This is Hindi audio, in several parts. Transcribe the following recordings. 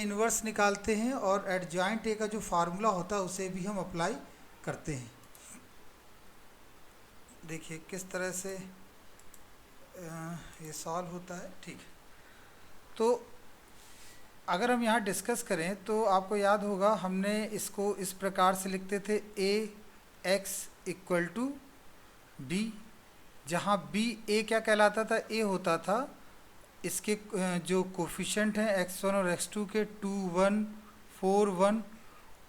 इन्वर्स निकालते हैं और एडजॉइंट ए का जो फार्मूला होता है उसे भी हम अप्लाई करते हैं। देखिए किस तरह से ये सॉल्व होता है। ठीक है, तो अगर हम यहाँ डिस्कस करें तो आपको याद होगा हमने इसको इस प्रकार से लिखते थे ए एक्स इक्वल टू बी, जहाँ बी ए क्या कहलाता था, ए होता था इसके जो कोफिशेंट हैं x1 और x2 के 2, 1, 4, 1,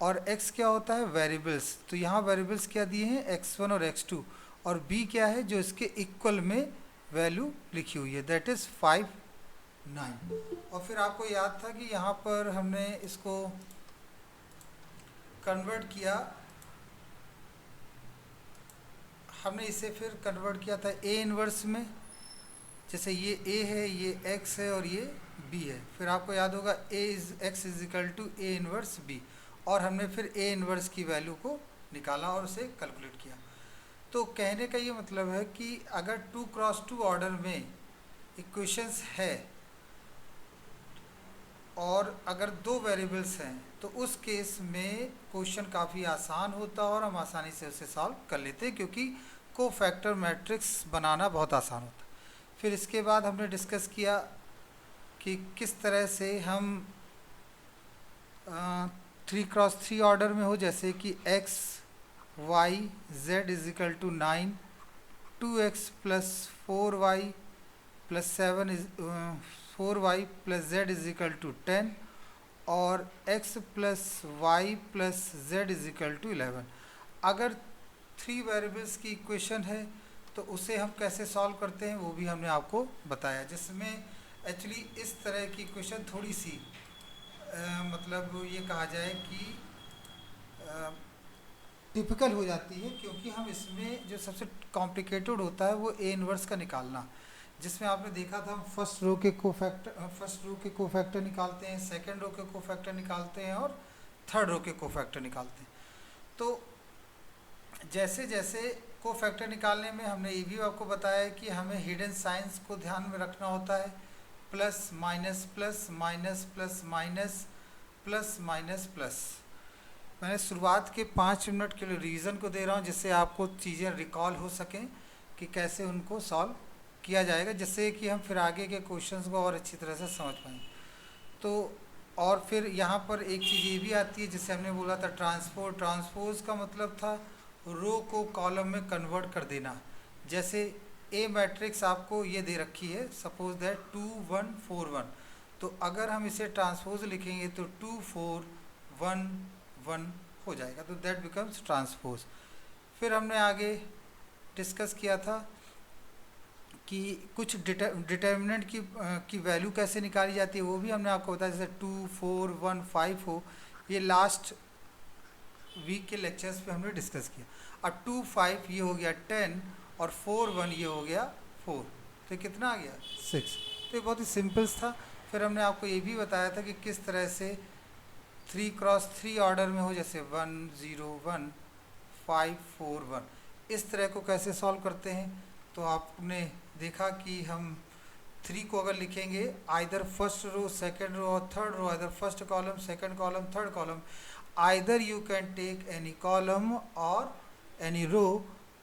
और x क्या होता है वेरिएबल्स। तो यहाँ वेरिएबल्स क्या दिए हैं x1 और x2, और b क्या है जो इसके इक्वल में वैल्यू लिखी हुई है, दैट इज़ 5, 9। और फिर आपको याद था कि यहाँ पर हमने इसको कन्वर्ट किया, हमने इसे फिर कन्वर्ट किया था ए इन्वर्स में। जैसे ये a है, ये x है और ये b है। फिर आपको याद होगा x is equal to a inverse b, और हमने फिर a इन्वर्स की वैल्यू को निकाला और उसे कैलकुलेट किया। तो कहने का ये मतलब है कि अगर 2x2 ऑर्डर में इक्वेशंस है और अगर दो वेरिएबल्स हैं तो उस केस में क्वेश्चन काफ़ी आसान होता है और हम आसानी से उसे सॉल्व कर लेते हैं, क्योंकि कोफैक्टर मैट्रिक्स बनाना बहुत आसान होता है। फिर इसके बाद हमने डिस्कस किया कि किस तरह से हम 3x3 ऑर्डर में हो, जैसे कि x y z is equal to 9, 2x plus 4y plus 4y plus z is equal to 10, और x plus y plus z is equal to 11। अगर 3 वेरिएबल्स की इक्वेशन है तो उसे हम कैसे सॉल्व करते हैं वो भी हमने आपको बताया, जिसमें एक्चुअली इस तरह की इक्वेशन थोड़ी सी मतलब ये कहा जाए कि टिपिकल हो जाती है, क्योंकि हम इसमें जो सबसे कॉम्प्लिकेटेड होता है वो ए इन्वर्स का निकालना, जिसमें आपने देखा था हम फर्स्ट रो के कोफैक्टर निकालते हैं, सेकंड रो के कोफैक्टर निकालते हैं और थर्ड रो के कोफैक्टर निकालते हैं। तो जैसे जैसे कोफैक्टर निकालने में हमने ये भी आपको बताया कि हमें हिडन साइंस को ध्यान में रखना होता है, plus minus plus minus plus minus plus minus plus. मैंने शुरुआत के 5 मिनट के लिए रीज़न को दे रहा हूँ जिससे आपको चीज़ें रिकॉल हो सकें कि कैसे उनको सॉल्व किया जाएगा, जिससे कि हम फिर आगे के क्वेश्चंस को और अच्छी तरह से समझ पाएँ। तो और फिर यहाँ पर एक चीज़ ये भी आती है जिसे हमने बोला था ट्रांसपोज का मतलब था रो को कॉलम में कन्वर्ट कर देना। जैसे ए मैट्रिक्स आपको ये दे रखी है, सपोज दैट 2, 1, 4, 1, तो अगर हम इसे ट्रांसपोज लिखेंगे तो 2, 4, 1, 1 हो जाएगा, तो दैट बिकम्स ट्रांसपोज। फिर हमने आगे डिस्कस किया था कि कुछ डिटर्मिनेंट की वैल्यू कैसे निकाली जाती है वो भी हमने आपको बताया, जैसे 2, 4, 1, 5 हो। ये लास्ट वीक के लेक्चर्स पे हमने डिस्कस किया। अब 2, 5 ये हो गया 10 और 4, 1 ये हो गया 4, तो कितना आ गया 6। तो ये बहुत ही सिंपल्स था। फिर हमने आपको ये भी बताया था कि किस तरह से 3x3 ऑर्डर में हो, जैसे 1, 0, 1, 5, 4, 1, इस तरह को कैसे सॉल्व करते हैं। तो आपने देखा कि हम 3 को अगर लिखेंगे either first row, second row और third row, either first column, second column, third column, either you can take any column और any row,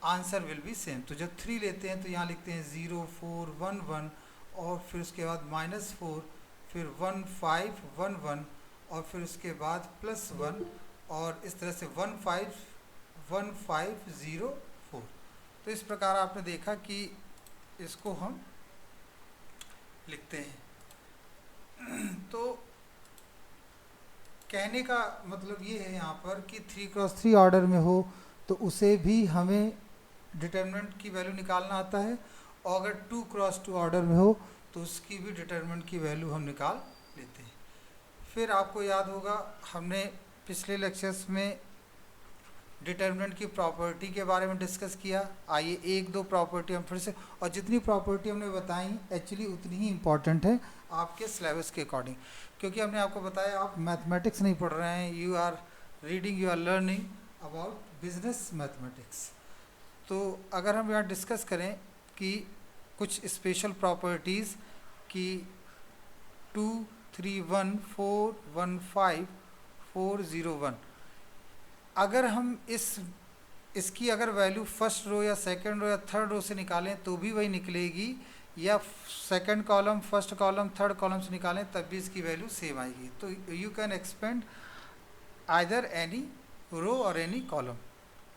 answer will be same. तो जब 3 लेते हैं तो यहाँ लिखते हैं 0, 4, 1, 1, और फिर उसके बाद -4, फिर 1, 5, 1, 1, और फिर उसके बाद +1, और इस तरह से 1, 5, 1, 5, 0, 4। तो इस प्रकार आपने देखा कि इसको हम लिखते हैं। तो कहने का मतलब ये है यहाँ पर कि 3x3 ऑर्डर में हो तो उसे भी हमें डिटर्मिनेंट की वैल्यू निकालना आता है, और अगर 2x2 ऑर्डर में हो तो उसकी भी डिटर्मिनेंट की वैल्यू हम निकाल लेते हैं। फिर आपको याद होगा हमने पिछले लेक्चर्स में डिटर्मिनेंट की प्रॉपर्टी के बारे में डिस्कस किया। आइए 1-2 प्रॉपर्टी हम फिर से, और जितनी प्रॉपर्टी हमने बताई एक्चुअली उतनी ही इम्पॉर्टेंट है आपके सिलेबस के अकॉर्डिंग, क्योंकि हमने आपको बताया आप मैथमेटिक्स नहीं पढ़ रहे हैं, you are reading, you are learning about business mathematics. तो अगर हम यहाँ डिस्कस करें कि कुछ स्पेशल प्रॉपर्टीज़ की 2 231415401। अगर हम इसकी अगर वैल्यू फर्स्ट रो या सेकंड रो या थर्ड रो से निकालें तो भी वही निकलेगी, या second column first column third column से निकालें तब भी इसकी वैल्यू सेम आएगी। तो you can expand either any row और एनी कॉलम।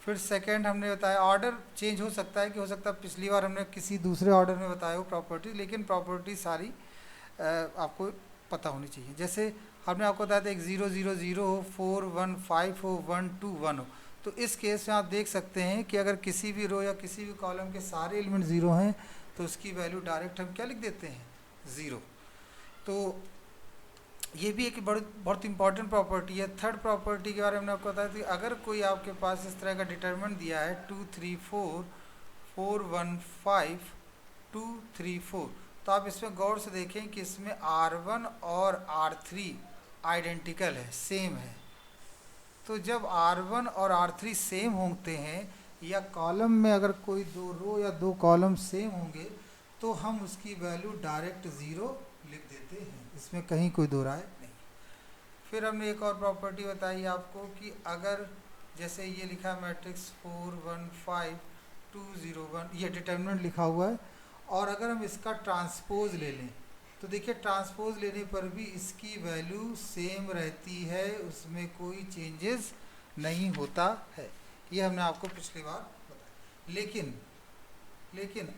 फिर सेकंड हमने बताया ऑर्डर चेंज हो सकता है, कि हो सकता है पिछली बार हमने किसी दूसरे ऑर्डर में बताया हो प्रॉपर्टी, लेकिन प्रॉपर्टी सारी आपको पता होनी चाहिए। जैसे हमने आपको बताया था एक 0 0 0 हो, 4 1 5 हो, 1 2 1 हो, तो इस केस में आप देख सकते हैं कि अगर किसी भी रो या किसी भी कॉलम के सारे एलिमेंट ज़ीरो हैं तो उसकी वैल्यू डायरेक्ट हम क्या लिख देते हैं, ज़ीरो। तो ये भी एक बहुत इंपॉर्टेंट प्रॉपर्टी है। थर्ड प्रॉपर्टी के बारे में आपको बताया कि अगर कोई आपके पास इस तरह का डिटरमिनेंट दिया है 2 3 4 4 1 5 2 3 4, तो आप इसमें गौर से देखें कि इसमें R1 और R3 आइडेंटिकल है, सेम है। तो जब R1 और R3 सेम होते हैं, या कॉलम में अगर कोई दो रो या दो कॉलम सेम होंगे, तो हम उसकी वैल्यू डायरेक्ट ज़ीरो लिख देते हैं, इसमें कहीं कोई दो राय नहीं। फिर हमने एक और प्रॉपर्टी बताई आपको कि अगर जैसे ये लिखा है मैट्रिक्स 4 1 5 2 0 1, ये डिटरमिनेंट लिखा हुआ है, और अगर हम इसका ट्रांसपोज ले लें तो देखिए ट्रांसपोज लेने पर भी इसकी वैल्यू सेम रहती है, उसमें कोई चेंजेस नहीं होता है। ये हमने आपको पिछली बार बताया। लेकिन